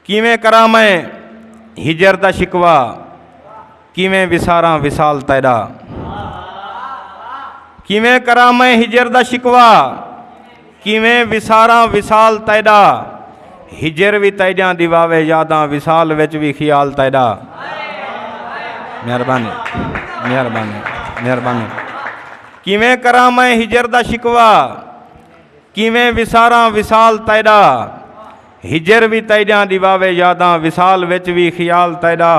किवें करा मैं हिजर दा शिकवा, किवें विसारा विसाल तैदा। किवें करा मैं हिजर दा शिकवा, किवें विसारा विसाल तैदा। हिजर भी तैदा दिवावे यादां, विसाल विच भी ख्याल तैदा। मेहरबानी मेहरबानी मेहरबानी। किवें करा मैं हिजर दा शिकवा, किवें विसारा विसाल तैदा। हिजर भी तैदा दिवावे यादां, विसाल विच भी ख्याल तैदा।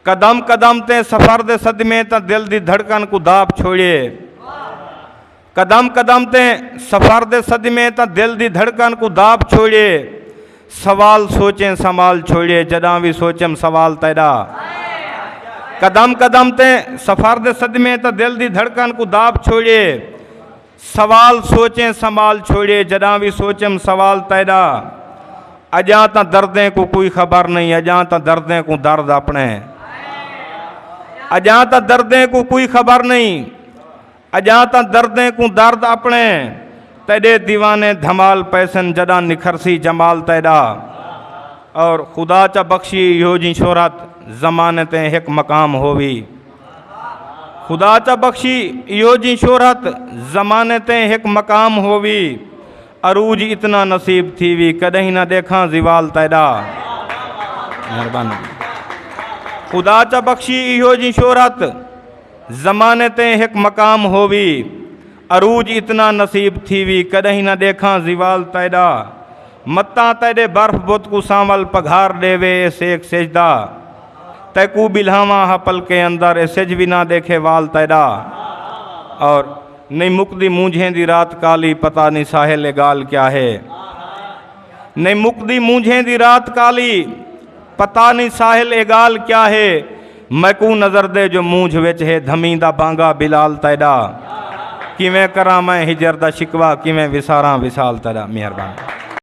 कदम कदम ते सफर दे सदमे तां दिल दी धड़कन को दाब छोड़िए। कदम कदम ते सफर दे सदमे तां दिल दी धड़कन को दाब छोड़िए। सवाल सोचें संभाल छोड़िए, जदां भी सोचम सवाल तैदा। कदम कदम ते सफर दे सदमे तां दिल दी धड़कन को दाब छोड़िए। सवाल सोचें संभाल छोड़िए, जदां भी सोचम सवाल तैदा। अजा तां दर्दें को कोई खबर नहीं, अजा तां दर्दें को दर्द अपने। अजा तां दर्दें को कोई खबर नहीं, अजा तां दर्दें को दर्द अपने। तेरे दीवाने धमाल पैसन, जदा निखरसी जमाल तैदा। और खुदा चा बख्शी यो जी शोहरत, जमाने ते एक मकाम होवी। खुदा चा बख्शी यो जी शोहरत, जमाने ते एक मकाम होवी। अरूज इतना नसीब थी वी, कदहीं न देखा जिवाल तैदा। मेहरबानी। खुदा चा बख्शी यो जी शोहरत, जमाने ते एक मकाम होवी। अरूज इतना नसीब थी वी, कदहीं न देखा जिवाल तैदा। मत्ता तेरे बर्फ बुत को सांवल पघार देवे सेक सेजदा। तैकू बिल्हावा हपल के अंदर सेज भी ना देखे वाल तैदा। और नहीं मुकदी मूंझें दी रात काली, पता नहीं साहिल गाल क्या है। नहीं मुकदी मूंझें दी रात काली, पता नहीं साहिल गाल क्या है। मैकू नजर दे जो मूंझ विच है, धमी दा बांगा बिलाल तैदा। किवें करा मैं हिजर दा शिकवा, किवें विसारा विसाल तैदा। मेहरबानी।